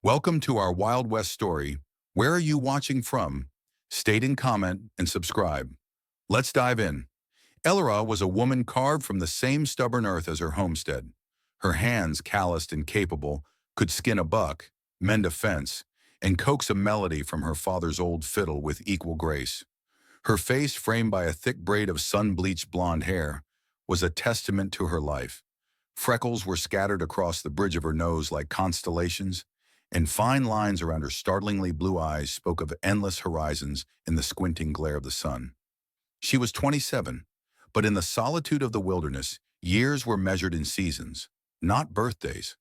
Welcome to our Wild West story. Where are you watching from? State and comment and subscribe. Let's dive in. Elara was a woman carved from the same stubborn earth as her homestead. Her hands, calloused and capable, could skin a buck, mend a fence, and coax a melody from her father's old fiddle with equal grace. Her face, framed by a thick braid of sun-bleached blonde hair, was a testament to her life. Freckles were scattered across the bridge of her nose like constellations, and fine lines around her startlingly blue eyes spoke of endless horizons in the squinting glare of the sun. She was 27, but in the solitude of the wilderness, years were measured in seasons, not birthdays.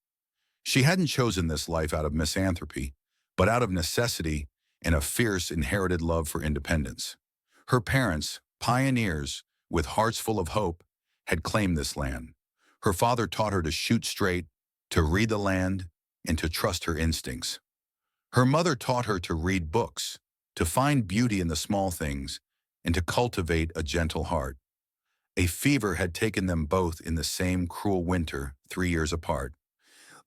She hadn't chosen this life out of misanthropy, but out of necessity and a fierce inherited love for independence. Her parents, pioneers with hearts full of hope, had claimed this land. Her father taught her to shoot straight, to read the land, and to trust her instincts. Her mother taught her to read books, to find beauty in the small things, and to cultivate a gentle heart. A fever had taken them both in the same cruel winter, 3 years apart,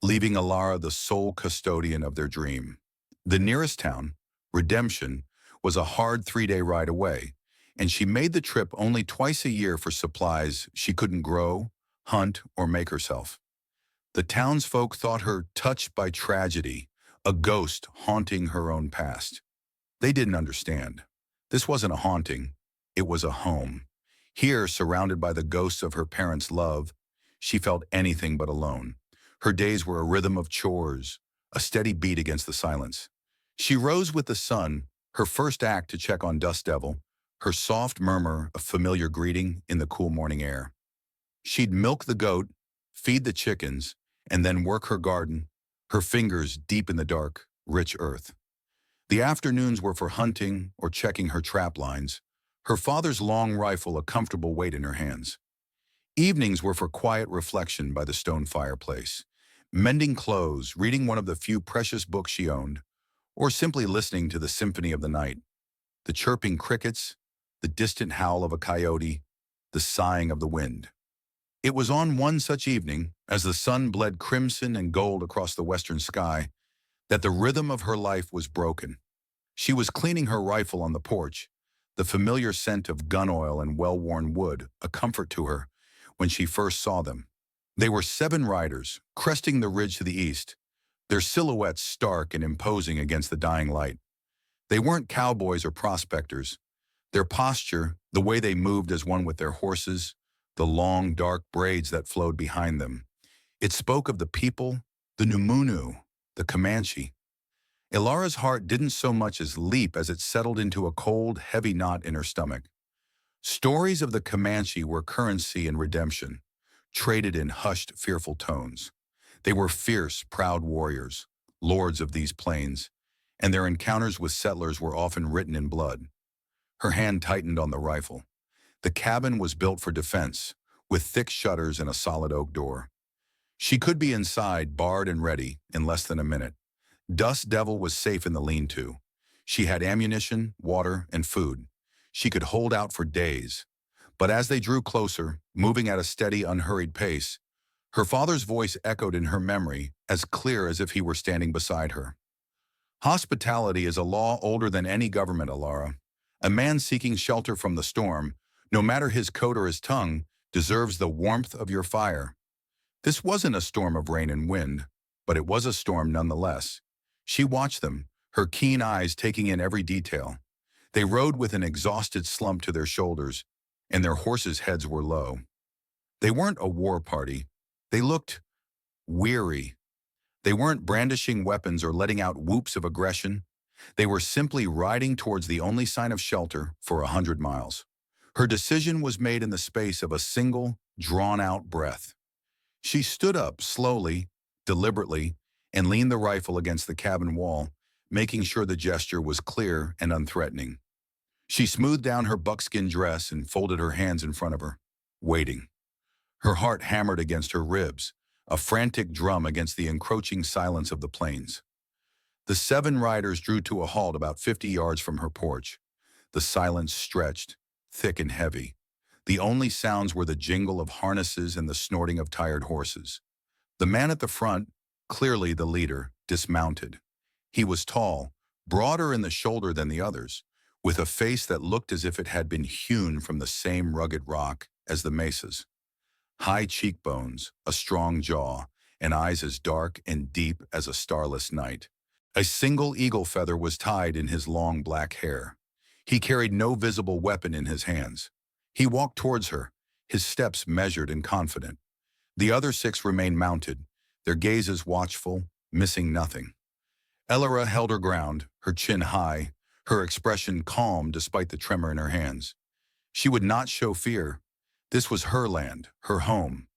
leaving Elara the sole custodian of their dream. The nearest town, Redemption, was a hard 3-day ride away, and she made the trip only twice a year for supplies she couldn't grow, hunt, or make herself. The townsfolk thought her touched by tragedy, a ghost haunting her own past. They didn't understand. This wasn't a haunting, it was a home. Here, surrounded by the ghosts of her parents' love, she felt anything but alone. Her days were a rhythm of chores, a steady beat against the silence. She rose with the sun, her first act to check on Dust Devil, her soft murmur a familiar greeting in the cool morning air. She'd milk the goat, feed the chickens, and then work her garden, her fingers deep in the dark, rich earth. The afternoons were for hunting or checking her trap lines, her father's long rifle a comfortable weight in her hands. Evenings were for quiet reflection by the stone fireplace, mending clothes, reading one of the few precious books she owned, or simply listening to the symphony of the night, the chirping crickets, the distant howl of a coyote, the sighing of the wind. It was on one such evening, as the sun bled crimson and gold across the western sky, that the rhythm of her life was broken. She was cleaning her rifle on the porch, the familiar scent of gun oil and well-worn wood a comfort to her when she first saw them. They were 7 riders, cresting the ridge to the east, their silhouettes stark and imposing against the dying light. They weren't cowboys or prospectors. Their posture, the way they moved as one with their horses, the long, dark braids that flowed behind them. It spoke of the people, the Numunu, the Comanche. Elara's heart didn't so much as leap as it settled into a cold, heavy knot in her stomach. Stories of the Comanche were currency and redemption, traded in hushed, fearful tones. They were fierce, proud warriors, lords of these plains, and their encounters with settlers were often written in blood. Her hand tightened on the rifle. The cabin was built for defense, with thick shutters and a solid oak door. She could be inside, barred and ready, in less than a minute. Dust Devil was safe in the lean-to. She had ammunition, water, and food. She could hold out for days. But as they drew closer, moving at a steady, unhurried pace, her father's voice echoed in her memory, as clear as if he were standing beside her. Hospitality is a law older than any government, Elara. A man seeking shelter from the storm, no matter his coat or his tongue, deserves the warmth of your fire. This wasn't a storm of rain and wind, but it was a storm nonetheless. She watched them, her keen eyes taking in every detail. They rode with an exhausted slump to their shoulders, and their horses' heads were low. They weren't a war party. They looked weary. They weren't brandishing weapons or letting out whoops of aggression. They were simply riding towards the only sign of shelter for 100 miles. Her decision was made in the space of a single, drawn-out breath. She stood up slowly, deliberately, and leaned the rifle against the cabin wall, making sure the gesture was clear and unthreatening. She smoothed down her buckskin dress and folded her hands in front of her, waiting. Her heart hammered against her ribs, a frantic drum against the encroaching silence of the plains. The 7 riders drew to a halt about 50 yards from her porch. The silence stretched, thick and heavy. The only sounds were the jingle of harnesses and the snorting of tired horses. The man at the front, clearly the leader, dismounted. He was tall, broader in the shoulder than the others, with a face that looked as if it had been hewn from the same rugged rock as the mesas. High cheekbones, a strong jaw, and eyes as dark and deep as a starless night. A single eagle feather was tied in his long black hair. He carried no visible weapon in his hands. He walked towards her, his steps measured and confident. The other six remained mounted, their gazes watchful, missing nothing. Elara held her ground, her chin high, her expression calm despite the tremor in her hands. She would not show fear. This was her land, her home.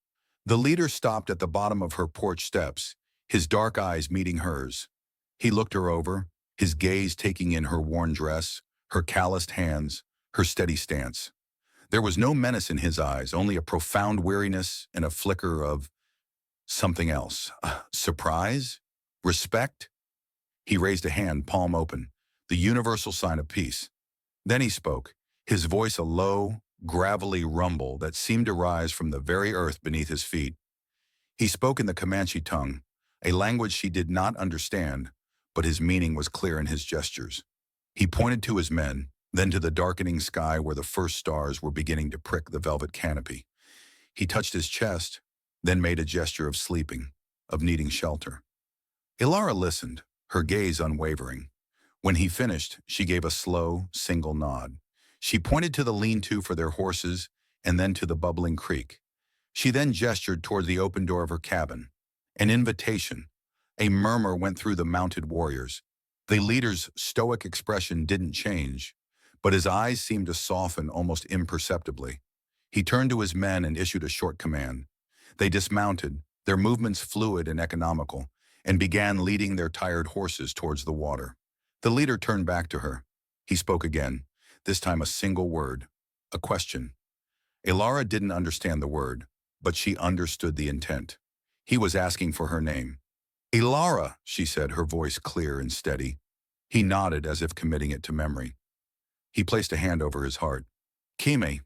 The leader stopped at the bottom of her porch steps, his dark eyes meeting hers. He looked her over, his gaze taking in her worn dress, her calloused hands, her steady stance. There was no menace in his eyes, only a profound weariness and a flicker of something else. Surprise? Respect? He raised a hand, palm open, the universal sign of peace. Then he spoke, his voice a low, gravelly rumble that seemed to rise from the very earth beneath his feet. He spoke in the Comanche tongue, a language she did not understand, but his meaning was clear in his gestures. He pointed to his men, then to the darkening sky where the first stars were beginning to prick the velvet canopy. He touched his chest, then made a gesture of sleeping, of needing shelter. Elara listened, her gaze unwavering. When he finished, she gave a slow, single nod. She pointed to the lean-to for their horses and then to the bubbling creek. She then gestured toward the open door of her cabin. An invitation. A murmur went through the mounted warriors. The leader's stoic expression didn't change, but his eyes seemed to soften almost imperceptibly. He turned to his men and issued a short command. They dismounted, their movements fluid and economical, and began leading their tired horses towards the water. The leader turned back to her. He spoke again, this time a single word, a question. Elara didn't understand the word, but she understood the intent. He was asking for her name. Elara, she said, her voice clear and steady. He nodded as if committing it to memory. He placed a hand over his heart. Keme.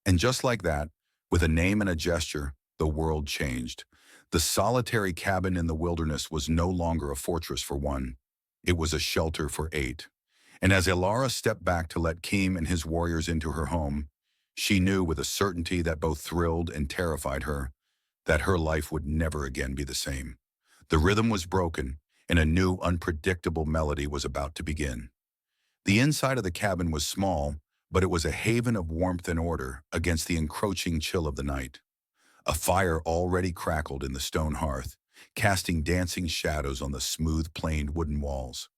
And just like that, with a name and a gesture, the world changed. The solitary cabin in the wilderness was no longer a fortress for one. It was a shelter for 8. And as Elara stepped back to let Keme and his warriors into her home, she knew with a certainty that both thrilled and terrified her that her life would never again be the same. The rhythm was broken, and a new, unpredictable melody was about to begin. The inside of the cabin was small, but it was a haven of warmth and order against the encroaching chill of the night. A fire already crackled in the stone hearth, casting dancing shadows on the smooth-planed wooden walls.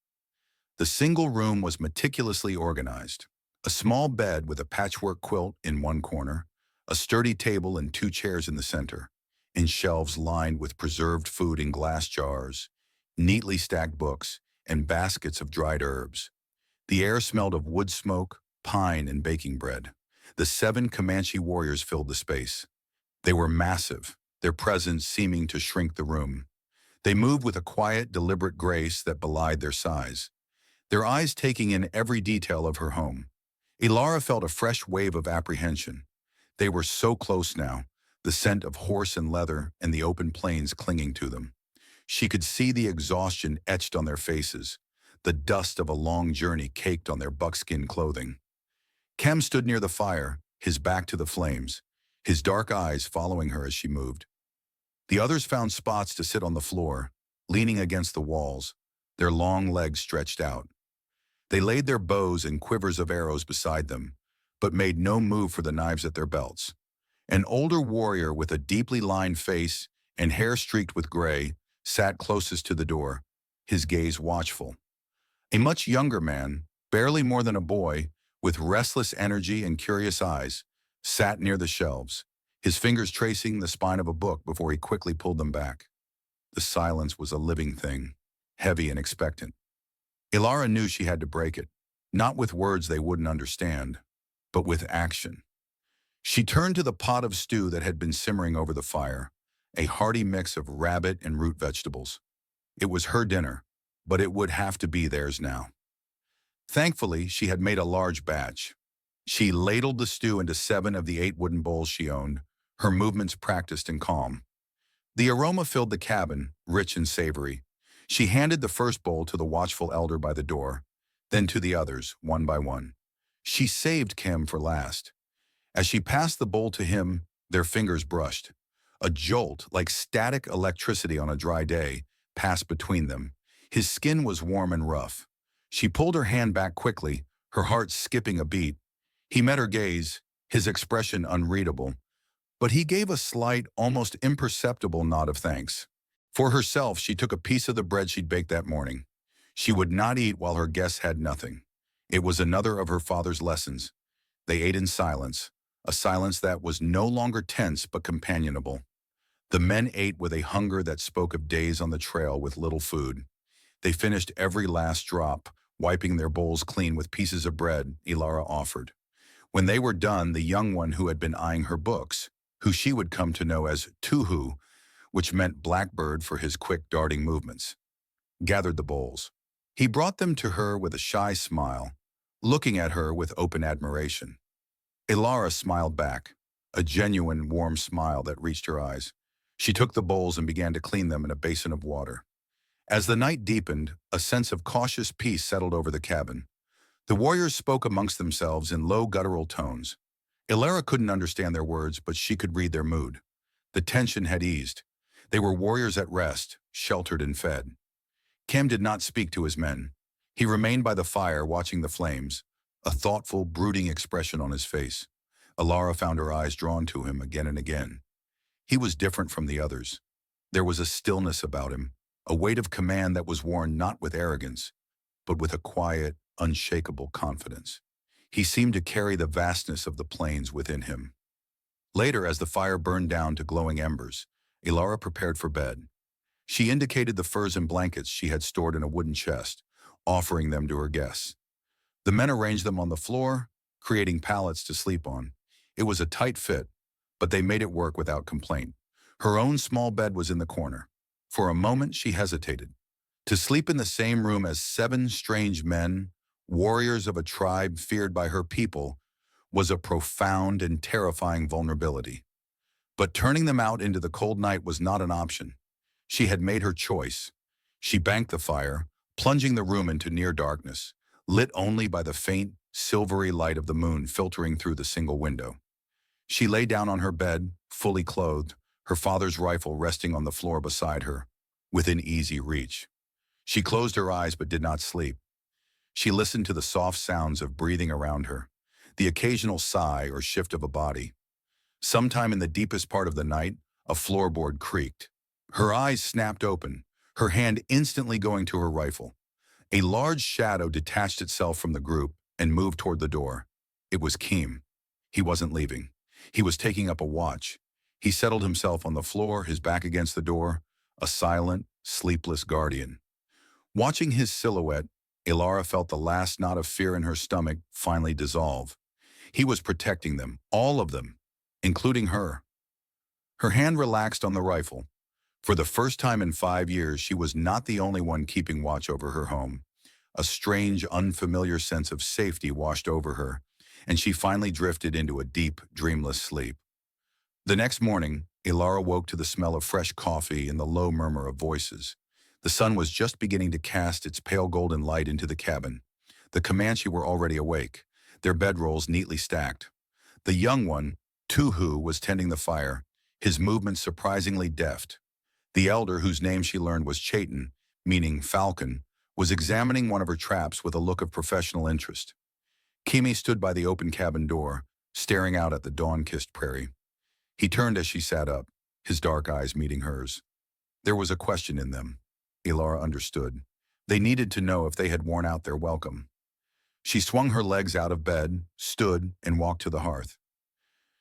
The single room was meticulously organized. A small bed with a patchwork quilt in one corner, a sturdy table and 2 chairs in the center, and shelves lined with preserved food in glass jars, neatly stacked books, and baskets of dried herbs. The air smelled of wood smoke, pine, and baking bread. The 7 Comanche warriors filled the space. They were massive, their presence seeming to shrink the room. They moved with a quiet, deliberate grace that belied their size, their eyes taking in every detail of her home. Elara felt a fresh wave of apprehension. They were so close now, the scent of horse and leather and the open plains clinging to them. She could see the exhaustion etched on their faces, the dust of a long journey caked on their buckskin clothing. Keme stood near the fire, his back to the flames, his dark eyes following her as she moved. The others found spots to sit on the floor, leaning against the walls, their long legs stretched out. They laid their bows and quivers of arrows beside them, but made no move for the knives at their belts. An older warrior with a deeply lined face and hair streaked with gray sat closest to the door, his gaze watchful. A much younger man, barely more than a boy, with restless energy and curious eyes, sat near the shelves, his fingers tracing the spine of a book before he quickly pulled them back. The silence was a living thing, heavy and expectant. Elara knew she had to break it, not with words they wouldn't understand, but with action. She turned to the pot of stew that had been simmering over the fire, a hearty mix of rabbit and root vegetables. It was her dinner, but it would have to be theirs now. Thankfully, she had made a large batch. She ladled the stew into 7 of the 8 wooden bowls she owned, her movements practiced and calm. The aroma filled the cabin, rich and savory. She handed the first bowl to the watchful elder by the door, then to the others, one by one. She saved Keme for last. As she passed the bowl to him, their fingers brushed. A jolt, like static electricity on a dry day, passed between them. His skin was warm and rough. She pulled her hand back quickly, her heart skipping a beat. He met her gaze, his expression unreadable, but he gave a slight, almost imperceptible nod of thanks. For herself, she took a piece of the bread she'd baked that morning. She would not eat while her guests had nothing. It was another of her father's lessons. They ate in silence, a silence that was no longer tense but companionable. The men ate with a hunger that spoke of days on the trail with little food. They finished every last drop, wiping their bowls clean with pieces of bread Elara offered. When they were done, the young one who had been eyeing her books, who she would come to know as Tuhu, which meant blackbird for his quick darting movements, gathered the bowls. He brought them to her with a shy smile, looking at her with open admiration. Elara smiled back, a genuine warm smile that reached her eyes. She took the bowls and began to clean them in a basin of water. As the night deepened, a sense of cautious peace settled over the cabin. The warriors spoke amongst themselves in low guttural tones. Elara couldn't understand their words, but she could read their mood. The tension had eased. They were warriors at rest, sheltered and fed. Keme did not speak to his men. He remained by the fire, watching the flames, a thoughtful, brooding expression on his face. Elara found her eyes drawn to him again and again. He was different from the others. There was a stillness about him, a weight of command that was worn not with arrogance, but with a quiet, unshakable confidence. He seemed to carry the vastness of the plains within him. Later, as the fire burned down to glowing embers, Elara prepared for bed. She indicated the furs and blankets she had stored in a wooden chest, offering them to her guests. The men arranged them on the floor, creating pallets to sleep on. It was a tight fit, but they made it work without complaint. Her own small bed was in the corner. For a moment, she hesitated. To sleep in the same room as 7 strange men, warriors of a tribe feared by her people, was a profound and terrifying vulnerability. But turning them out into the cold night was not an option. She had made her choice. She banked the fire, plunging the room into near darkness, lit only by the faint, silvery light of the moon filtering through the single window. She lay down on her bed, fully clothed, her father's rifle resting on the floor beside her, within easy reach. She closed her eyes but did not sleep. She listened to the soft sounds of breathing around her, the occasional sigh or shift of a body. Sometime in the deepest part of the night, a floorboard creaked. Her eyes snapped open, her hand instantly going to her rifle. A large shadow detached itself from the group and moved toward the door. It was Keme. He wasn't leaving. He was taking up a watch. He settled himself on the floor, his back against the door, a silent, sleepless guardian. Watching his silhouette, Elara felt the last knot of fear in her stomach finally dissolve. He was protecting them, all of them, including her. Her hand relaxed on the rifle. For the first time in 5 years, she was not the only one keeping watch over her home. A strange, unfamiliar sense of safety washed over her, and she finally drifted into a deep, dreamless sleep. The next morning, Elara woke to the smell of fresh coffee and the low murmur of voices. The sun was just beginning to cast its pale golden light into the cabin. The Comanche were already awake, their bedrolls neatly stacked. The young one, Tuhu, was tending the fire, his movements surprisingly deft. The elder, whose name she learned was Chaitin, meaning falcon, was examining one of her traps with a look of professional interest. Keme stood by the open cabin door, staring out at the dawn-kissed prairie. He turned as she sat up, his dark eyes meeting hers. There was a question in them. Elara understood. They needed to know if they had worn out their welcome. She swung her legs out of bed, stood, and walked to the hearth.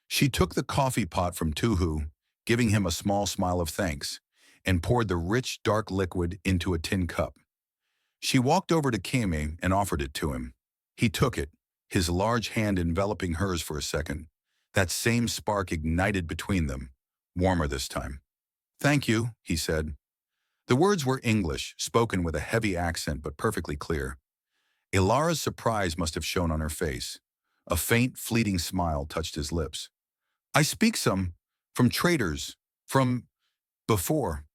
She took the coffee pot from Tuhu, giving him a small smile of thanks, and poured the rich, dark liquid into a tin cup. She walked over to Keme and offered it to him. He took it, his large hand enveloping hers for a second. That same spark ignited between them, warmer this time. "Thank you," he said. The words were English, spoken with a heavy accent but perfectly clear. Elara's surprise must have shown on her face. A faint, fleeting smile touched his lips. "I speak some, from traders, from before."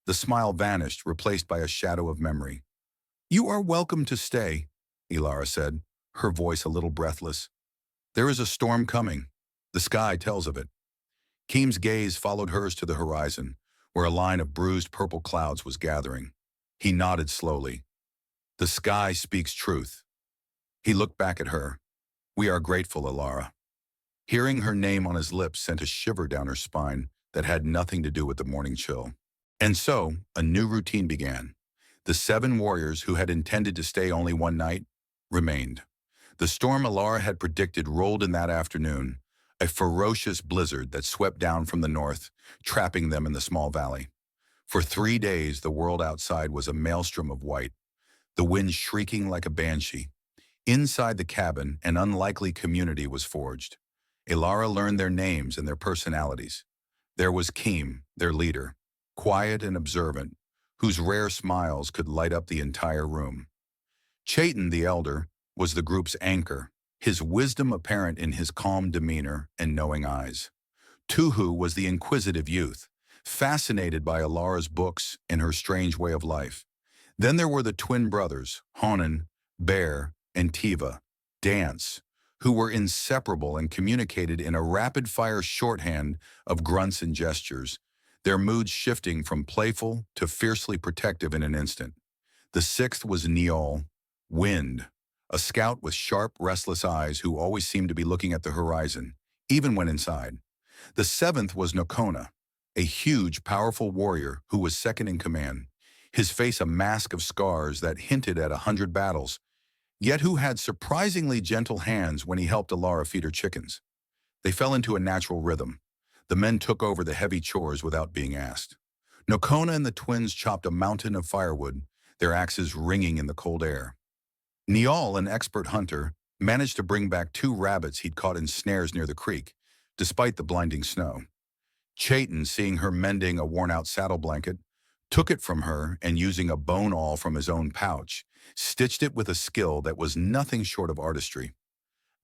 The smile vanished, replaced by a shadow of memory. "You are welcome to stay," Elara said, her voice a little breathless. "There is a storm coming. The sky tells of it." Keme's gaze followed hers to the horizon, where a line of bruised purple clouds was gathering. He nodded slowly. "The sky speaks truth." He looked back at her. "We are grateful, Elara." Hearing her name on his lips sent a shiver down her spine that had nothing to do with the morning chill. And so, a new routine began. The 7 warriors who had intended to stay only one night remained. The storm Elara had predicted rolled in that afternoon, a ferocious blizzard that swept down from the north, trapping them in the small valley. For 3 days, the world outside was a maelstrom of white, the wind shrieking like a banshee. Inside the cabin, an unlikely community was forged. Elara learned their names and their personalities. There was Keme, their leader, quiet and observant, whose rare smiles could light up the entire room. Chaitin, the elder, was the group's anchor, his wisdom apparent in his calm demeanor and knowing eyes. Tuhu was the inquisitive youth, fascinated by Elara's books and her strange way of life. Then there were the twin brothers, Honan, Bear, and Tiva, Dance, who were inseparable and communicated in a rapid-fire shorthand of grunts and gestures, their moods shifting from playful to fiercely protective in an instant. The 6th was Niol, Wind, a scout with sharp, restless eyes who always seemed to be looking at the horizon, even when inside. The 7th was Nokona, a huge, powerful warrior who was second in command, his face a mask of scars that hinted at 100 battles, yet who had surprisingly gentle hands when he helped Elara feed her chickens. They fell into a natural rhythm. The men took over the heavy chores without being asked. Nokona and the twins chopped a mountain of firewood, their axes ringing in the cold air. Niall, an expert hunter, managed to bring back 2 rabbits he'd caught in snares near the creek, despite the blinding snow. Chaitin, seeing her mending a worn-out saddle blanket, took it from her and, using a bone awl from his own pouch, stitched it with a skill that was nothing short of artistry.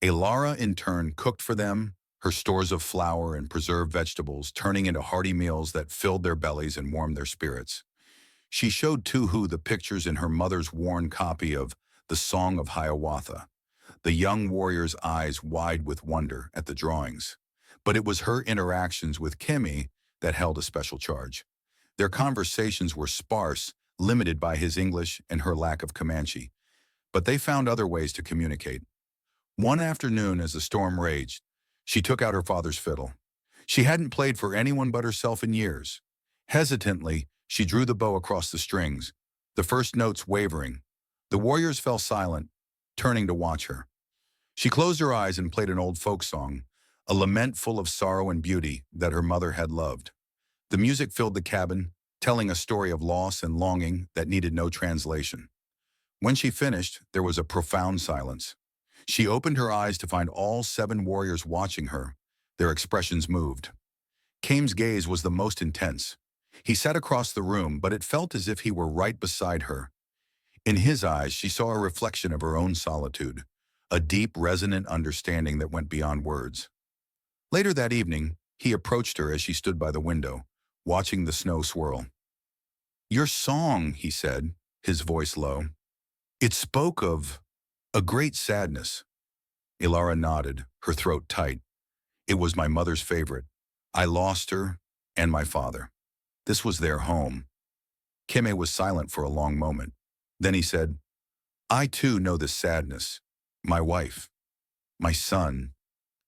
Elara, in turn, cooked for them, her stores of flour and preserved vegetables turning into hearty meals that filled their bellies and warmed their spirits. She showed Tuhu the pictures in her mother's worn copy of The Song of Hiawatha, the young warrior's eyes wide with wonder at the drawings. But it was her interactions with Keme that held a special charge. Their conversations were sparse, limited by his English and her lack of Comanche, but they found other ways to communicate. One afternoon, as the storm raged, she took out her father's fiddle. She hadn't played for anyone but herself in years. Hesitantly, she drew the bow across the strings, the first notes wavering. The warriors fell silent, turning to watch her. She closed her eyes and played an old folk song, a lament full of sorrow and beauty that her mother had loved. The music filled the cabin, telling a story of loss and longing that needed no translation. When she finished, there was a profound silence. She opened her eyes to find all 7 warriors watching her, their expressions moved. Kame's gaze was the most intense. He sat across the room, but it felt as if he were right beside her. In his eyes, she saw a reflection of her own solitude, a deep, resonant understanding that went beyond words. Later that evening, he approached her as she stood by the window, watching the snow swirl. "Your song," he said, his voice low. "It spoke of a great sadness." Elara nodded, her throat tight. "It was my mother's favorite. I lost her and my father. This was their home." Keme was silent for a long moment. Then he said, "I too know this sadness. My wife, my son."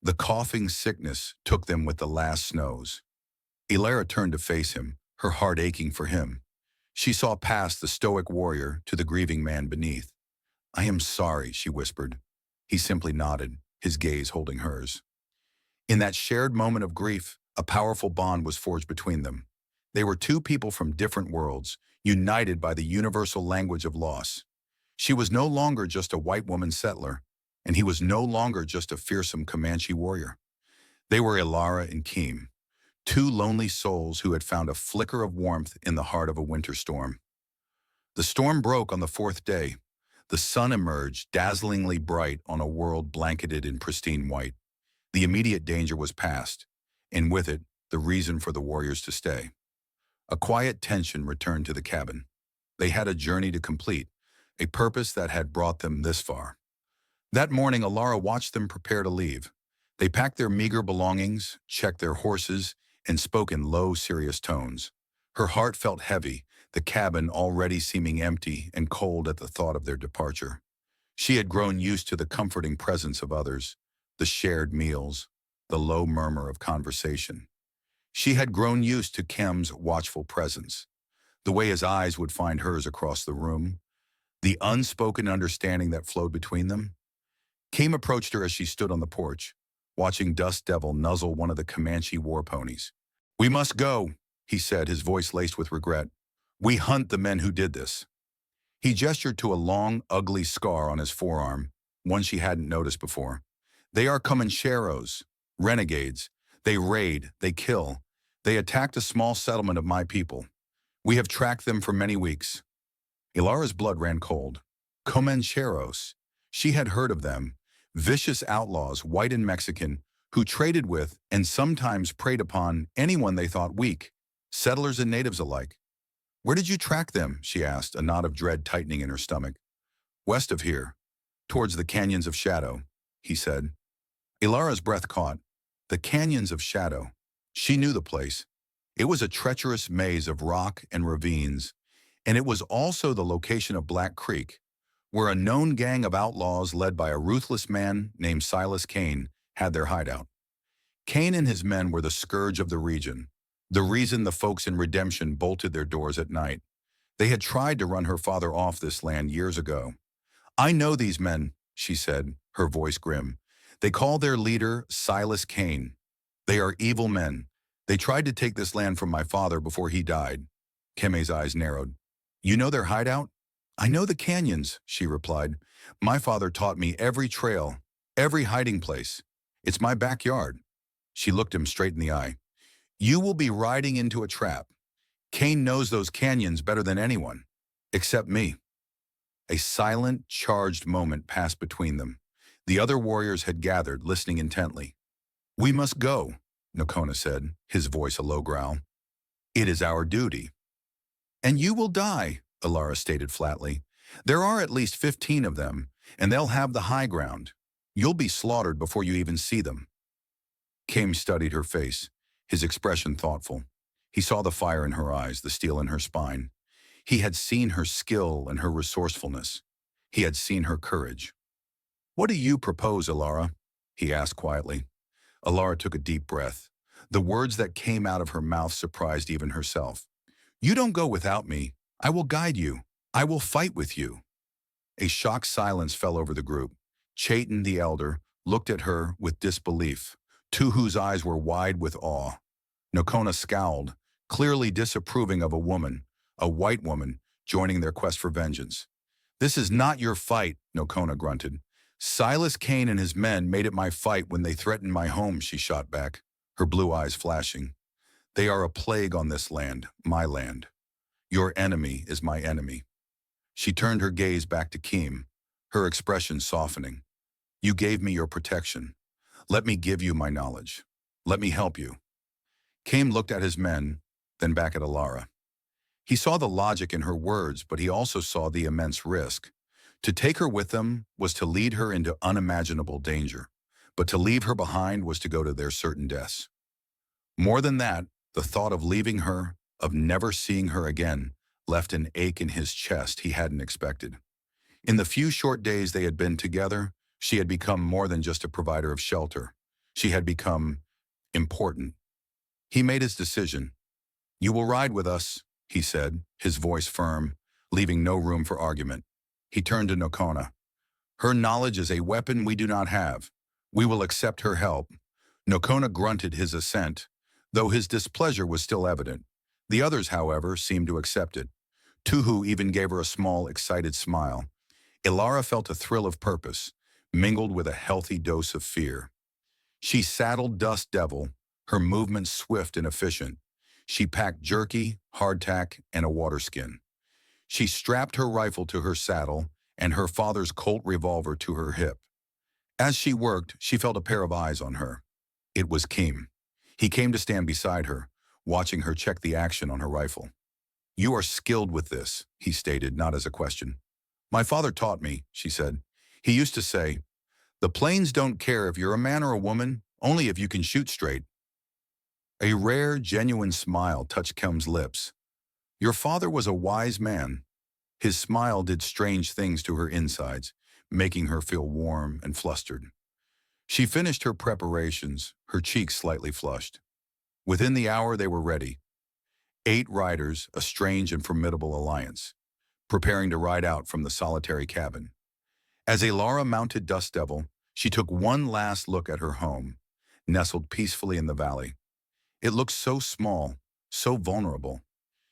The coughing sickness took them with the last snows. Elara turned to face him, her heart aching for him. She saw past the stoic warrior to the grieving man beneath. "I am sorry," she whispered. He simply nodded, his gaze holding hers. In that shared moment of grief, a powerful bond was forged between them. They were 2 people from different worlds, united by the universal language of loss. She was no longer just a white woman settler, and he was no longer just a fearsome Comanche warrior. They were Elara and Keme, 2 lonely souls who had found a flicker of warmth in the heart of a winter storm. The storm broke on the 4th day. The sun emerged, dazzlingly bright on a world blanketed in pristine white. The immediate danger was past, and with it, the reason for the warriors to stay. A quiet tension returned to the cabin. They had a journey to complete, a purpose that had brought them this far. That morning, Elara watched them prepare to leave. They packed their meager belongings, checked their horses, and spoke in low, serious tones. Her heart felt heavy, the cabin already seeming empty and cold at the thought of their departure. She had grown used to the comforting presence of others, the shared meals, the low murmur of conversation. She had grown used to Keme's watchful presence, the way his eyes would find hers across the room, the unspoken understanding that flowed between them. Keme approached her as she stood on the porch, watching Dust Devil nuzzle one of the Comanche war ponies. "We must go," he said, his voice laced with regret. "We hunt the men who did this." He gestured to a long, ugly scar on his forearm, one she hadn't noticed before. "They are Comancheros, renegades. They raid, they kill. They attacked a small settlement of my people. We have tracked them for many weeks." Elara's blood ran cold. Comancheros. She had heard of them. Vicious outlaws, white and Mexican, who traded with and sometimes preyed upon anyone they thought weak, settlers and natives alike. "Where did you track them?" she asked, a knot of dread tightening in her stomach. "West of here, towards the canyons of shadow," he said. Elara's breath caught. The canyons of shadow. She knew the place. It was a treacherous maze of rock and ravines, and it was also the location of Black Creek, where a known gang of outlaws led by a ruthless man named Silas Kane had their hideout. Kane and his men were the scourge of the region, the reason the folks in Redemption bolted their doors at night. They had tried to run her father off this land years ago. "I know these men," she said, her voice grim. "They call their leader Silas Kane. They are evil men. They tried to take this land from my father before he died." Keme's eyes narrowed. "You know their hideout?" "I know the canyons," she replied. "My father taught me every trail, every hiding place. It's my backyard." She looked him straight in the eye. "You will be riding into a trap. Kane knows those canyons better than anyone, except me." A silent, charged moment passed between them. The other warriors had gathered, listening intently. "We must go," Nokona said, his voice a low growl. "It is our duty." "And you will die," Elara stated flatly. "There are at least 15 of them, and they'll have the high ground. You'll be slaughtered before you even see them." Kame studied her face, his expression thoughtful. He saw the fire in her eyes, the steel in her spine. He had seen her skill and her resourcefulness. He had seen her courage. "What do you propose, Elara?" he asked quietly. Elara took a deep breath. The words that came out of her mouth surprised even herself. "You don't go without me. I will guide you. I will fight with you." A shocked silence fell over the group. Chayton, the elder, looked at her with disbelief, Tuhu's eyes were wide with awe. Nokona scowled, clearly disapproving of a woman, a white woman, joining their quest for vengeance. "This is not your fight," Nokona grunted. "Silas Kane and his men made it my fight when they threatened my home," she shot back, her blue eyes flashing. "They are a plague on this land, my land. Your enemy is my enemy." She turned her gaze back to Keme, her expression softening. "You gave me your protection. Let me give you my knowledge. Let me help you." Keme looked at his men, then back at Elara. He saw the logic in her words, but he also saw the immense risk. To take her with them was to lead her into unimaginable danger, but to leave her behind was to go to their certain deaths. More than that, the thought of leaving her, of never seeing her again, left an ache in his chest he hadn't expected. In the few short days they had been together, she had become more than just a provider of shelter. She had become important. He made his decision. "You will ride with us," he said, his voice firm, leaving no room for argument. He turned to Nokona. "Her knowledge is a weapon we do not have. We will accept her help." Nokona grunted his assent, though his displeasure was still evident. The others, however, seemed to accept it. Tuhu even gave her a small, excited smile. Elara felt a thrill of purpose, mingled with a healthy dose of fear. She saddled Dust Devil, her movements swift and efficient. She packed jerky, hardtack, and a water skin. She strapped her rifle to her saddle and her father's Colt revolver to her hip. As she worked, she felt a pair of eyes on her. It was Keme. He came to stand beside her, watching her check the action on her rifle. "You are skilled with this," he stated, not as a question. "My father taught me," she said. "He used to say, 'The plains don't care if you're a man or a woman, only if you can shoot straight.'" A rare, genuine smile touched Keme's lips. "Your father was a wise man." His smile did strange things to her insides, making her feel warm and flustered. She finished her preparations, her cheeks slightly flushed. Within the hour they were ready. 8 riders, a strange and formidable alliance, preparing to ride out from the solitary cabin. As Elara mounted Dust Devil, she took one last look at her home, nestled peacefully in the valley. It looked so small, so vulnerable.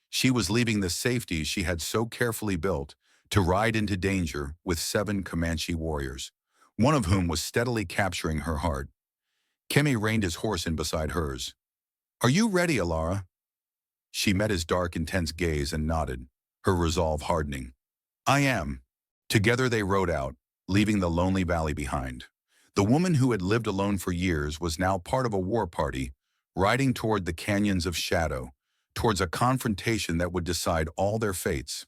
She was leaving the safety she had so carefully built to ride into danger with 7 Comanche warriors, one of whom was steadily capturing her heart. Keme reined his horse in beside hers. "Are you ready, Elara?" She met his dark, intense gaze and nodded, her resolve hardening. "I am." Together they rode out, leaving the lonely valley behind. The woman who had lived alone for years was now part of a war party, riding toward the canyons of shadow, towards a confrontation that would decide all their fates.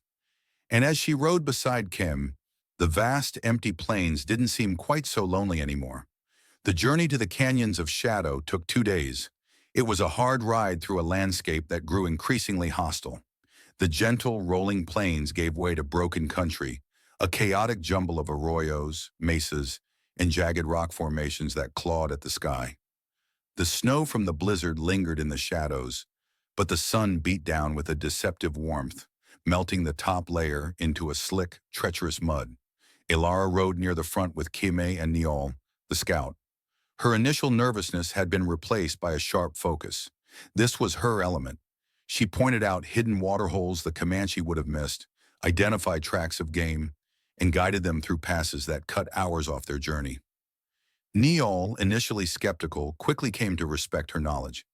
And as she rode beside Keme, the vast, empty plains didn't seem quite so lonely anymore. The journey to the canyons of shadow took 2 days. It was a hard ride through a landscape that grew increasingly hostile. The gentle, rolling plains gave way to broken country, a chaotic jumble of arroyos, mesas, and jagged rock formations that clawed at the sky. The snow from the blizzard lingered in the shadows, but the sun beat down with a deceptive warmth, melting the top layer into a slick, treacherous mud. Elara rode near the front with Keme and Niol, the scout. Her initial nervousness had been replaced by a sharp focus. This was her element. She pointed out hidden waterholes the Comanche would have missed, identified tracks of game, and guided them through passes that cut hours off their journey. Niol, initially skeptical, quickly came to respect her knowledge.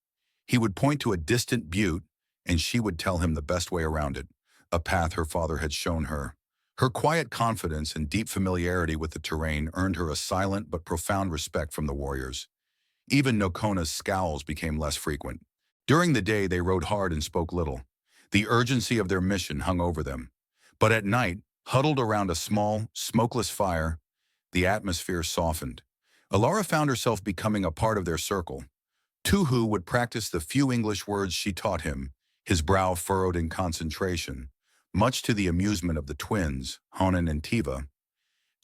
He would point to a distant butte, and she would tell him the best way around it, a path her father had shown her. Her quiet confidence and deep familiarity with the terrain earned her a silent but profound respect from the warriors. Even Nokona's scowls became less frequent. During the day, they rode hard and spoke little. The urgency of their mission hung over them. But at night, huddled around a small, smokeless fire, the atmosphere softened. Elara found herself becoming a part of their circle. Tuhu would practice the few English words she taught him, his brow furrowed in concentration, much to the amusement of the twins, Honan and Tiva.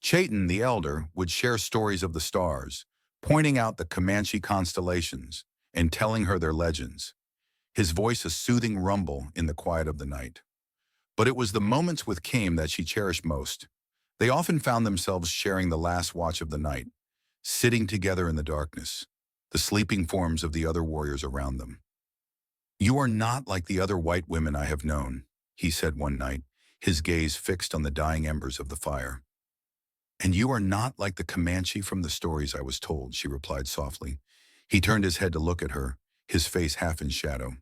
Chaitin, the elder, would share stories of the stars, pointing out the Comanche constellations and telling her their legends, his voice a soothing rumble in the quiet of the night. But it was the moments with Keme that she cherished most. They often found themselves sharing the last watch of the night, sitting together in the darkness, the sleeping forms of the other warriors around them. "You are not like the other white women I have known," he said one night, his gaze fixed on the dying embers of the fire. "And you are not like the Comanche from the stories I was told," she replied softly. He turned his head to look at her, his face half in shadow.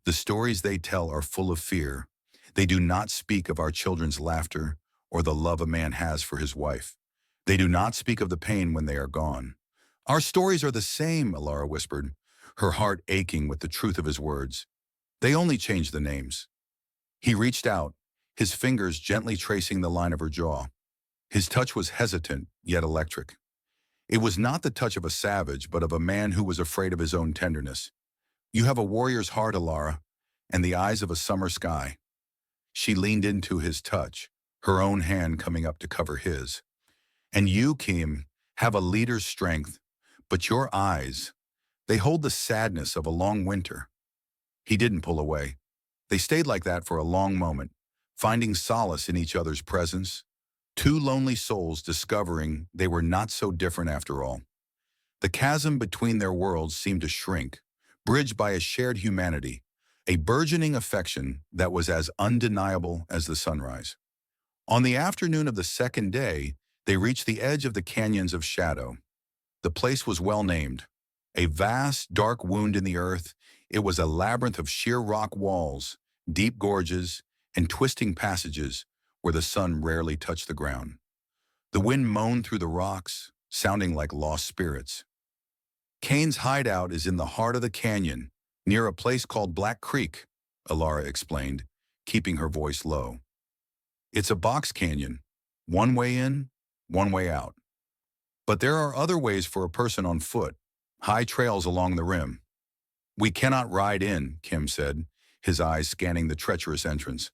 "The stories they tell are full of fear. They do not speak of our children's laughter or the love a man has for his wife. They do not speak of the pain when they are gone." "Our stories are the same," Elara whispered, her heart aching with the truth of his words. "They only change the names." He reached out, his fingers gently tracing the line of her jaw. His touch was hesitant, yet electric. It was not the touch of a savage, but of a man who was afraid of his own tenderness. "You have a warrior's heart, Elara, and the eyes of a summer sky." She leaned into his touch, her own hand coming up to cover his. "And you, Keme, have a leader's strength, but your eyes, they hold the sadness of a long winter." He didn't pull away. They stayed like that for a long moment, finding solace in each other's presence, 2 lonely souls discovering they were not so different after all. The chasm between their worlds seemed to shrink, bridged by a shared humanity, a burgeoning affection that was as undeniable as the sunrise. On the afternoon of the second day, they reached the edge of the canyons of shadow. The place was well named. A vast, dark wound in the earth, it was a labyrinth of sheer rock walls, deep gorges, and twisting passages where the sun rarely touched the ground. The wind moaned through the rocks, sounding like lost spirits. "Kane's hideout is in the heart of the canyon," Near a place called Black Creek, Elara explained, keeping her voice low. It's a box canyon. One way in, one way out. But there are other ways for a person on foot, high trails along the rim. We cannot ride in, Kim said, his eyes scanning the treacherous entrance.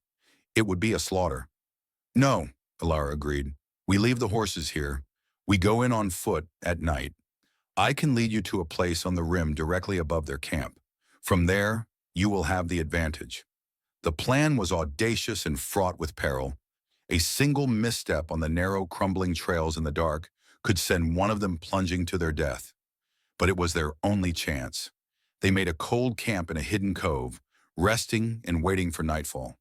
It would be a slaughter. No, Elara agreed. We leave the horses here. We go in on foot at night. I can lead you to a place on the rim directly above their camp. From there, you will have the advantage. The plan was audacious and fraught with peril. A single misstep on the narrow, crumbling trails in the dark could send one of them plunging to their death. But it was their only chance. They made a cold camp in a hidden cove, resting and waiting for nightfall.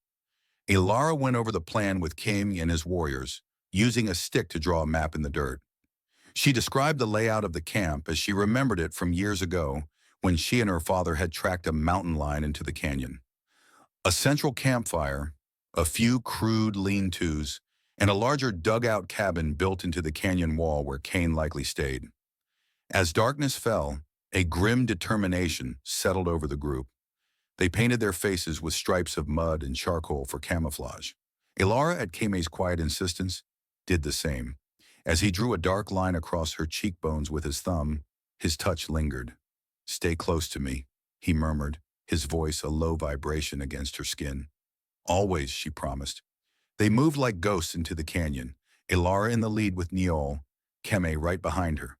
Elara went over the plan with Keme and his warriors, using a stick to draw a map in the dirt. She described the layout of the camp as she remembered it from years ago when she and her father had tracked a mountain line into the canyon. A central campfire, a few crude lean-tos, and a larger dugout cabin built into the canyon wall where Kane likely stayed. As darkness fell, a grim determination settled over the group. They painted their faces with stripes of mud and charcoal for camouflage. Elara, at Keme's quiet insistence, did the same. As he drew a dark line across her cheekbones with his thumb, his touch lingered. "Stay close to me," he murmured, his voice a low vibration against her skin. "Always," she promised. They moved like ghosts into the canyon, Elara in the lead with Niol, Keme right behind her.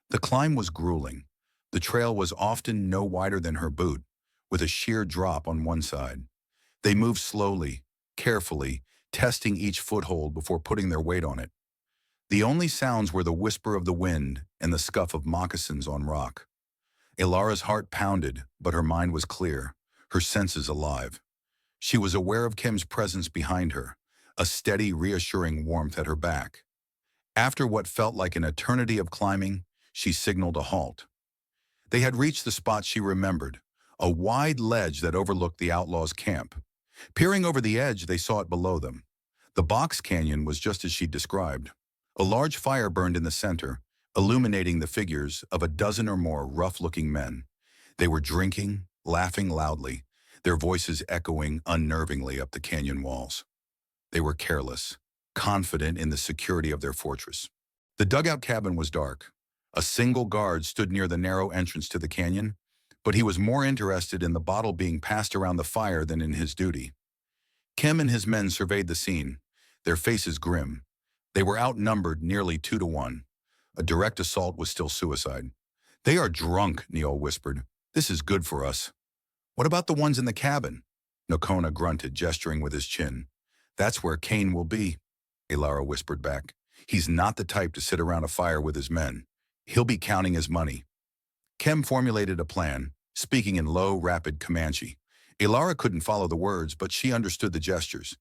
The climb was grueling. The trail was often no wider than her boot, with a sheer drop on one side. They moved slowly, carefully, testing each foothold before putting their weight on it. The only sounds were the whisper of the wind and the scuff of moccasins on rock. Elara's heart pounded, but her mind was clear, her senses alive. She was aware of Kim's presence behind her, a steady, reassuring warmth at her back. After what felt like an eternity of climbing, she signaled a halt. They had reached the spot she remembered, a wide ledge that overlooked the Outlaws' camp. Peering over the edge, they saw it below them. The box canyon was just as she'd described. A large fire burned in the center, illuminating the figures of a dozen or more rough-looking men. They were drinking, laughing loudly, their voices echoing unnervingly up the canyon walls. They were careless, confident in the security of their fortress. The dugout cabin was dark. A single guard stood near the narrow entrance to the canyon, but he was more interested in the bottle being passed around the fire than in his duty. Kim and his men surveyed the scene, their faces grim. They were outnumbered nearly 2-1. A direct assault was still suicide. "They are drunk," Niol whispered. "This is good for us." "What about the ones in the cabin?" Nokona grunted, gesturing with his chin. "That's where Kane will be," Elara whispered back. "He's not the type to sit around a fire with his men. He'll be counting his money." Kem formulated a plan, speaking in low, rapid Comanche. Elara couldn't follow the words, but she understood the gestures.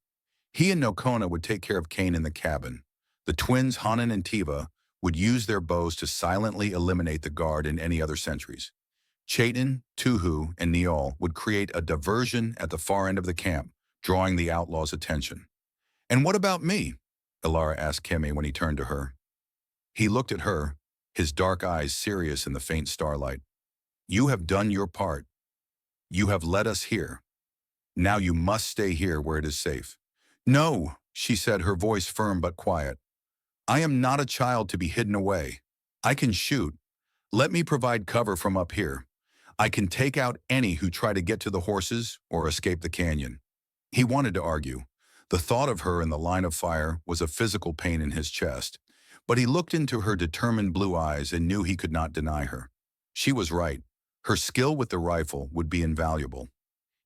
He and Nokona would take care of Kane in the cabin. The twins, Hanan and Tiva, would use their bows to silently eliminate the guard and any other sentries. Chaitin, Tuhu, and Niol would create a diversion at the far end of the camp, drawing the outlaws' attention. "And what about me?" Elara asked Keme when he turned to her. He looked at her, his dark eyes serious in the faint starlight. "You have done your part. You have led us here. Now you must stay here where it is safe." "No," she said, her voice firm but quiet. "I am not a child to be hidden away. I can shoot. Let me provide cover from up here. I can take out any who try to get to the horses or escape the canyon." He wanted to argue. The thought of her in the line of fire was a physical pain in his chest, but he looked into her determined blue eyes and knew he could not deny her. She was right. Her skill with the rifle would be invaluable.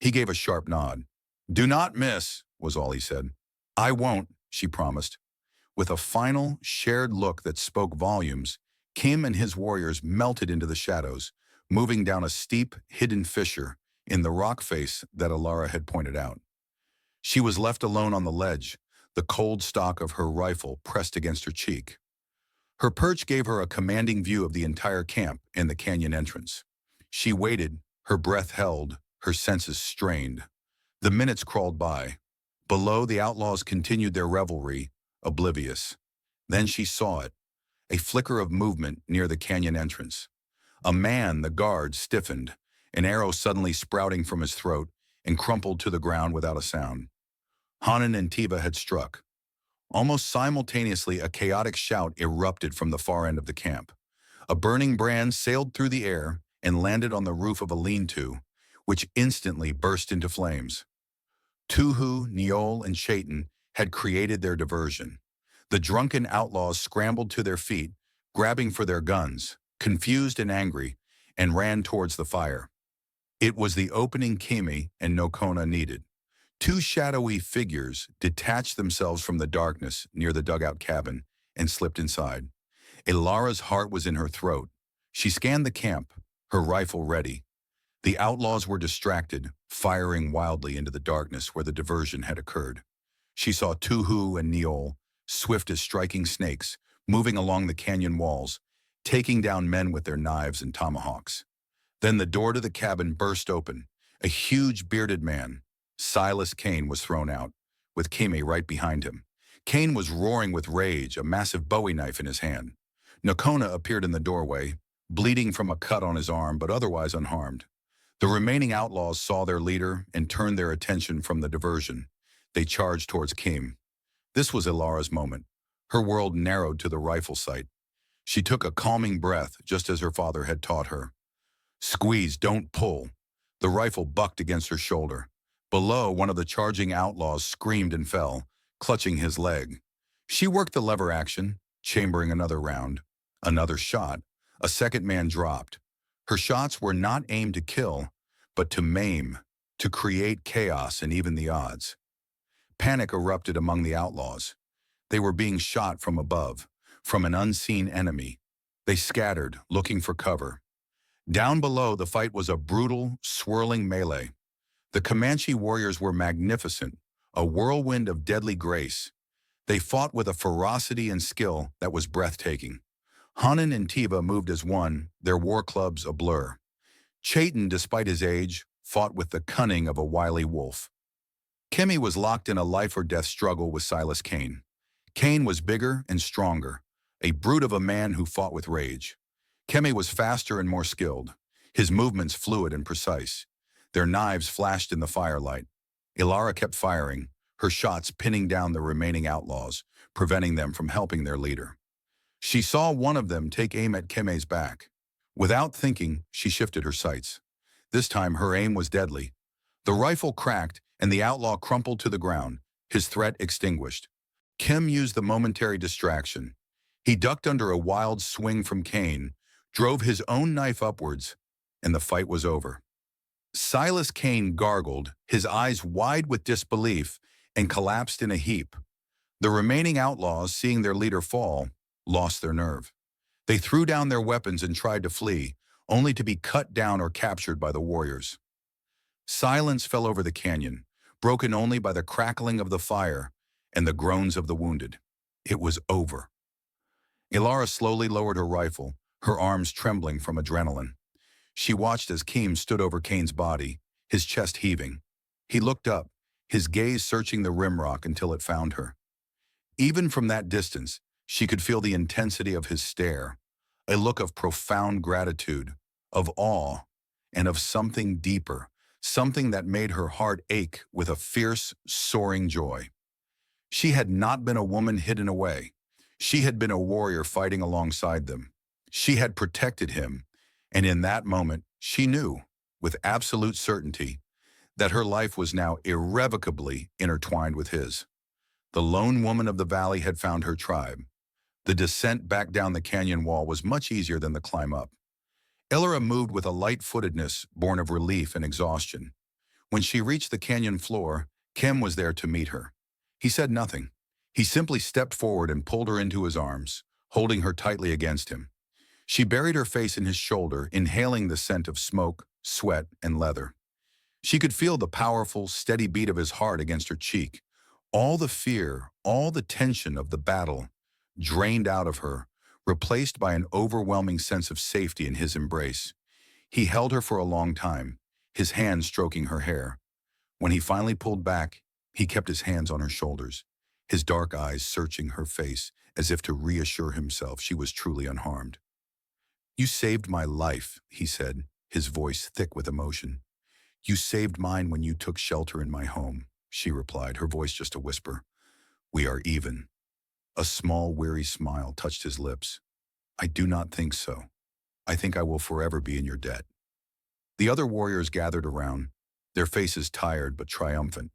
He gave a sharp nod. "Do not miss," was all he said. "I won't," she promised. With a final, shared look that spoke volumes, Kim and his warriors melted into the shadows, moving down a steep, hidden fissure in the rock face that Elara had pointed out. She was left alone on the ledge, the cold stock of her rifle pressed against her cheek. Her perch gave her a commanding view of the entire camp and the canyon entrance. She waited, her breath held, her senses strained. The minutes crawled by. Below, the outlaws continued their revelry, oblivious. Then she saw it, a flicker of movement near the canyon entrance. A man, the guard, stiffened, an arrow suddenly sprouting from his throat and crumpled to the ground without a sound. Hanan and Tiva had struck. Almost simultaneously, a chaotic shout erupted from the far end of the camp. A burning brand sailed through the air and landed on the roof of a lean-to, which instantly burst into flames. Tuhu, Neol, and Chaitin had created their diversion. The drunken outlaws scrambled to their feet, grabbing for their guns, confused and angry, and ran towards the fire. It was the opening Keme and Nokona needed. Two shadowy figures detached themselves from the darkness near the dugout cabin and slipped inside. Elara's heart was in her throat. She scanned the camp, her rifle ready. The outlaws were distracted, firing wildly into the darkness where the diversion had occurred. She saw Tuhu and Neol, swift as striking snakes, moving along the canyon walls, taking down men with their knives and tomahawks. Then the door to the cabin burst open. A huge bearded man, Silas Kane, was thrown out, with Keme right behind him. Kane was roaring with rage, a massive Bowie knife in his hand. Nokona appeared in the doorway, bleeding from a cut on his arm but otherwise unharmed. The remaining outlaws saw their leader and turned their attention from the diversion. They charged towards Keme. This was Elara's moment. Her world narrowed to the rifle sight. She took a calming breath, just as her father had taught her. Squeeze, don't pull. The rifle bucked against her shoulder. Below, one of the charging outlaws screamed and fell, clutching his leg. She worked the lever action, chambering another round. Another shot. A second man dropped. Her shots were not aimed to kill, but to maim, to create chaos and even the odds. Panic erupted among the outlaws. They were being shot from above, from an unseen enemy. They scattered, looking for cover. Down below, the fight was a brutal, swirling melee. The Comanche warriors were magnificent, a whirlwind of deadly grace. They fought with a ferocity and skill that was breathtaking. Hanan and Tiva moved as one, their war clubs a blur. Chaitin, despite his age, fought with the cunning of a wily wolf. Keme was locked in a life-or-death struggle with Silas Kane. Kane was bigger and stronger, a brute of a man who fought with rage. Keme was faster and more skilled, his movements fluid and precise. Their knives flashed in the firelight. Elara kept firing, her shots pinning down the remaining outlaws, preventing them from helping their leader. She saw one of them take aim at Keme's back. Without thinking, she shifted her sights. This time, her aim was deadly. The rifle cracked, and the outlaw crumpled to the ground, his threat extinguished. Keme used the momentary distraction. He ducked under a wild swing from Kane, drove his own knife upwards, and the fight was over. Silas Kane gargled, his eyes wide with disbelief, and collapsed in a heap. The remaining outlaws, seeing their leader fall, lost their nerve. They threw down their weapons and tried to flee, only to be cut down or captured by the warriors. Silence fell over the canyon, broken only by the crackling of the fire and the groans of the wounded. It was over. Elara slowly lowered her rifle, her arms trembling from adrenaline. She watched as Keme stood over Kane's body, his chest heaving. He looked up, his gaze searching the rimrock until it found her. Even from that distance, she could feel the intensity of his stare, a look of profound gratitude, of awe, and of something deeper, something that made her heart ache with a fierce, soaring joy. She had not been a woman hidden away. She had been a warrior fighting alongside them. She had protected him, and in that moment, she knew, with absolute certainty, that her life was now irrevocably intertwined with his. The lone woman of the valley had found her tribe. The descent back down the canyon wall was much easier than the climb up. Elara moved with a light-footedness born of relief and exhaustion. When she reached the canyon floor, Keme was there to meet her. He said nothing. He simply stepped forward and pulled her into his arms, holding her tightly against him. She buried her face in his shoulder, inhaling the scent of smoke, sweat, and leather. She could feel the powerful, steady beat of his heart against her cheek. All the fear, all the tension of the battle drained out of her, replaced by an overwhelming sense of safety in his embrace. He held her for a long time, his hand stroking her hair. When he finally pulled back, he kept his hands on her shoulders, his dark eyes searching her face as if to reassure himself she was truly unharmed. "You saved my life," he said. his voice thick with emotion. "You saved mine when you took shelter in my home," she replied, her voice just a whisper. "We are even." A small, weary smile touched his lips. "I do not think so. I think I will forever be in your debt." The other warriors gathered around, their faces tired but triumphant.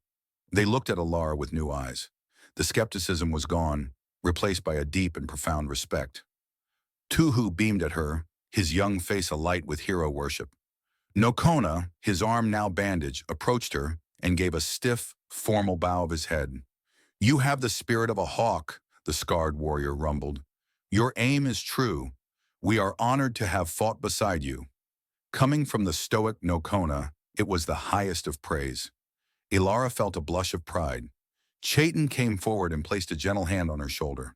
They looked at Elara with new eyes. The skepticism was gone, replaced by a deep and profound respect. Tuhu beamed at her, his young face alight with hero worship. Nokona, his arm now bandaged, approached her and gave a stiff, formal bow of his head. "You have the spirit of a hawk," the scarred warrior rumbled. "Your aim is true. We are honored to have fought beside you." Coming from the stoic Nokona, it was the highest of praise. Elara felt a blush of pride. Chayton came forward and placed a gentle hand on her shoulder.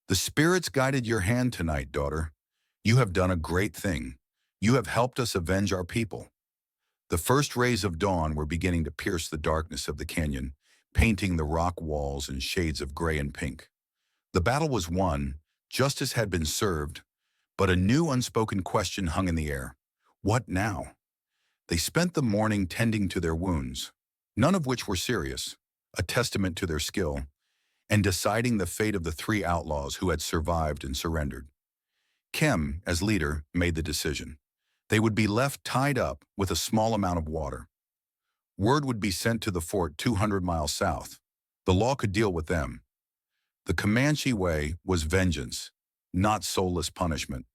"The spirits guided your hand tonight, daughter. You have done a great thing. You have helped us avenge our people." The first rays of dawn were beginning to pierce the darkness of the canyon, painting the rock walls in shades of gray and pink. The battle was won, justice had been served, but a new unspoken question hung in the air. What now? They spent the morning tending to their wounds, none of which were serious, a testament to their skill, and deciding the fate of the 3 outlaws who had survived and surrendered. Keme, as leader, made the decision. They would be left tied up with a small amount of water. Word would be sent to the fort 200 miles south. The law could deal with them. The Comanche way was vengeance, not soulless punishment.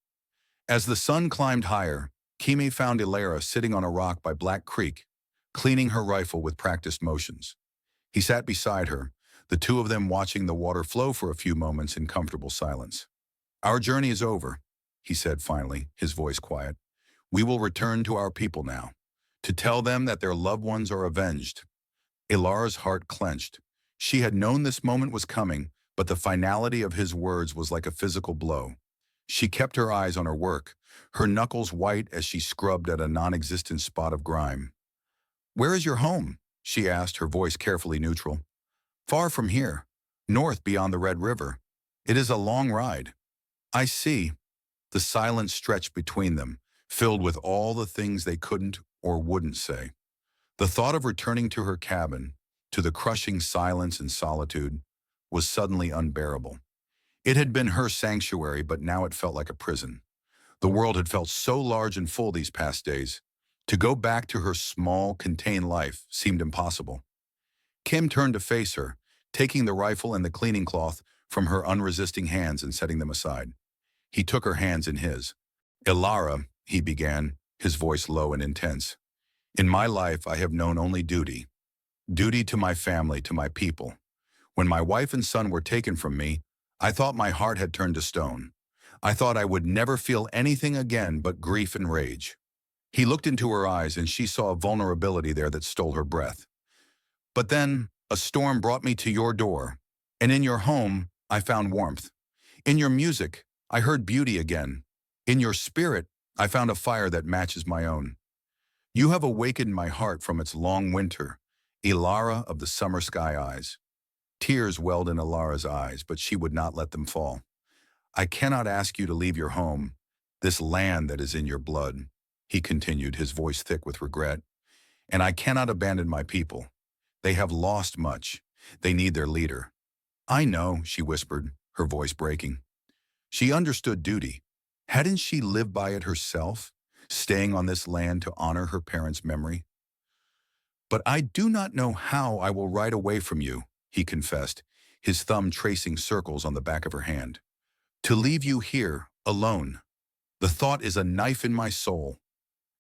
As the sun climbed higher, Keme found Elara sitting on a rock by Black Creek, cleaning her rifle with practiced motions. He sat beside her, the two of them watching the water flow for a few moments in comfortable silence. "Our journey is over," he said finally, his voice quiet. "We will return to our people now, to tell them that their loved ones are avenged." Elara's heart clenched. She had known this moment was coming, but the finality of his words was like a physical blow. She kept her eyes on her work, her knuckles white as she scrubbed at a non-existent spot of grime. "Where is your home?" she asked, her voice carefully neutral. "Far from here, north beyond the Red River. It is a long ride." "I see." The silence stretched between them, filled with all the things they couldn't or wouldn't say. The thought of returning to her cabin, to the crushing silence and solitude, was suddenly unbearable. It had been her sanctuary, but now it felt like a prison. The world had felt so large and full these past days. To go back to her small, contained life seemed impossible. Keme turned to face her, taking the rifle and the cleaning cloth from her unresisting hands and setting them aside. He took her hands in his. "Elara," he began, his voice low and intense. "In my life I have known only duty. Duty to my family, to my people. When my wife and son were taken from me, I thought my heart had turned to stone. I thought I would never feel anything again but grief and rage." He looked into her eyes and she saw a vulnerability there that stole her breath. "But then, a storm brought me to your door, and in your home, I found warmth. In your music, I heard beauty again. In your spirit, I found a fire that matches my own. You have awakened my heart from its long winter, Elara of the summer sky eyes." Tears welled in Elara's eyes, but she would not let them fall. "I cannot ask you to leave your home, this land that is in your blood," he continued, his voice thick with regret. "And I cannot abandon my people. They have lost much. They need their leader." "I know," she whispered, her voice breaking. She understood duty. Hadn't she lived by it herself, staying on this land to honor her parents' memory? "But I do not know how I will ride away from you," he confessed, his thumb tracing circles on the back of her hand. "To leave you here, alone. The thought is a knife in my soul."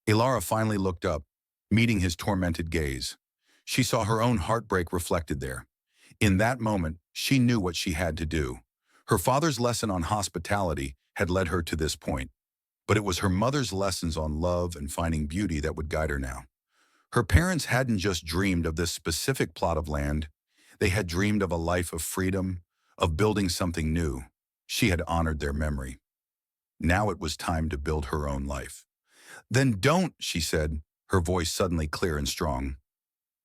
Elara finally looked up, meeting his tormented gaze. She saw her own heartbreak reflected there. In that moment, she knew what she had to do. Her father's lesson on hospitality had led her to this point, but it was her mother's lessons on love and finding beauty that would guide her now. Her parents hadn't just dreamed of this specific plot of land. They had dreamed of a life of freedom, of building something new. She had honored their memory. Now it was time to build her own life. "Then don't," she said, her voice suddenly clear and strong.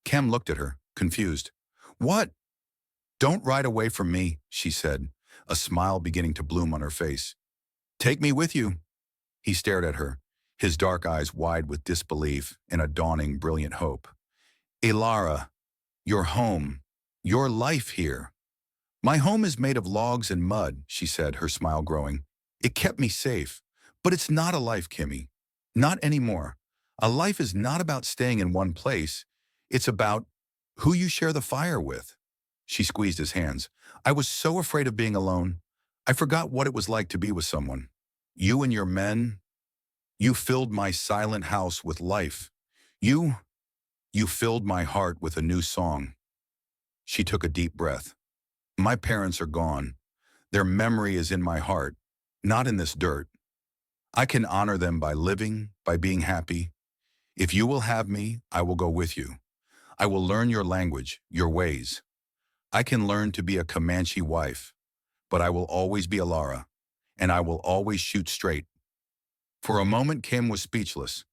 Keme looked at her, confused. "What?" "Don't ride away from me," she said, a smile beginning to bloom on her face. "Take me with you." He stared at her, his dark eyes wide with disbelief and a dawning brilliant hope. Elara, your home, your life here. My home is made of logs and mud, she said, her smile growing. It kept me safe. But it's not a life, Keme. Not anymore. A life is not about staying in one place. It's about who you share the fire with. She squeezed his hands. I was so afraid of being alone. I forgot what it was like to be with someone. You and your men, you filled my silent house with life. You filled my heart with a new song. She took a deep breath. My parents are gone. Their memory is in my heart, not in this dirt. I can honor them by living, by being happy. If you will have me, I will go with you. I will learn your language, your ways. I can learn to be a Comanche wife, but I will always be Elara, and I will always shoot straight. For a moment, Kim was speechless.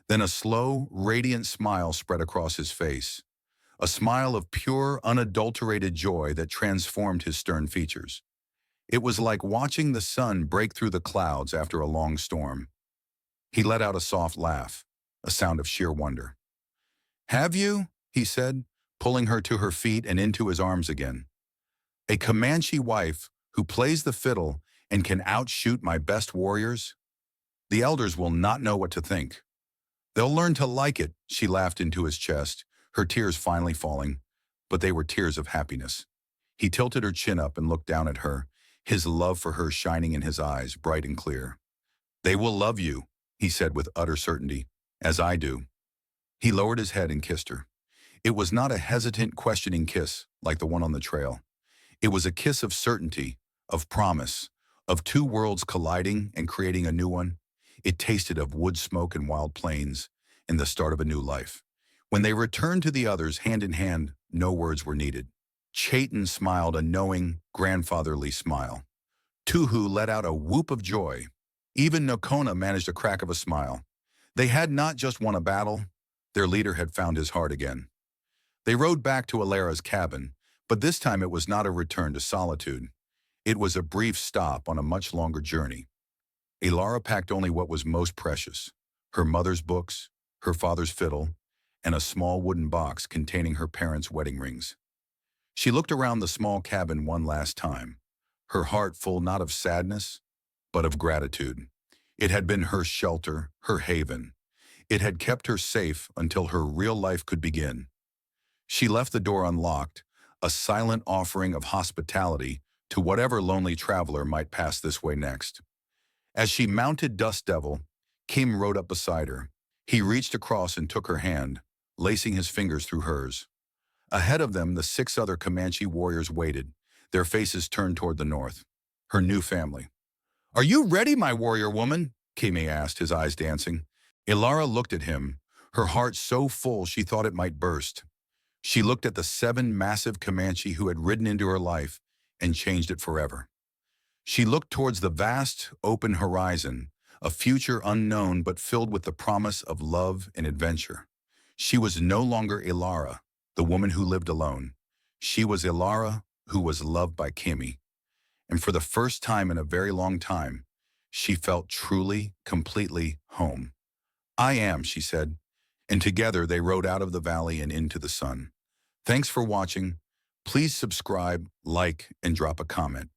Then a slow, radiant smile spread across his face. A smile of pure, unadulterated joy that transformed his stern features. It was like watching the sun break through the clouds after a long storm. He let out a soft laugh, a sound of sheer wonder. Have you? He said, pulling her to her feet and into his arms again. A Comanche wife who plays the fiddle and can outshoot my best warriors? The elders will not know what to think. They'll learn to like it, she laughed into his chest, her tears finally falling, but they were tears of happiness. He tilted her chin up and looked down at her, his love for her shining in his eyes, bright and clear. They will love you, he said with utter certainty, as I do. He lowered his head and kissed her. It was not a hesitant, questioning kiss like the one on the trail. It was a kiss of certainty, of promise, of two worlds colliding and creating a new one. It tasted of wood smoke and wild plains, and the start of a new life. When they returned to the others hand in hand, no words were needed. Chayton smiled a knowing, grandfatherly smile. Tuhu let out a whoop of joy. Even Nokona managed a crack of a smile. They had not just won a battle, their leader had found his heart again. They rode back to Elara's cabin, but this time it was not a return to solitude. It was a brief stop on a much longer journey. Elara packed only what was most precious, her mother's books, her father's fiddle, and a small wooden box containing her parents' wedding rings. She looked around the small cabin one last time, her heart full not of sadness, but of gratitude. It had been her shelter, her haven. It had kept her safe until her real life could begin. She left the door unlocked, a silent offering of hospitality to whatever lonely traveler might pass this way next. As she mounted Dust Devil, Keme rode up beside her. He reached across and took her hand, lacing his fingers through hers. Ahead of them, the 6 other Comanche warriors waited, their faces turned toward the north. Her new family. Are you ready, my warrior woman? Keme asked, his eyes dancing. Elara looked at him, her heart so full she thought it might burst. She looked at the 7 massive Comanche who had ridden into her life and changed it forever. She looked towards the vast, open horizon, a future unknown but filled with the promise of love and adventure. She was no longer Elara, the woman who lived alone. She was Elara, who was loved by Keme. And for the first time in a very long time, she felt truly, completely home. I am, she said, and together they rode out of the valley and into the sun. Thanks for watching. Please subscribe, like, and drop a comment.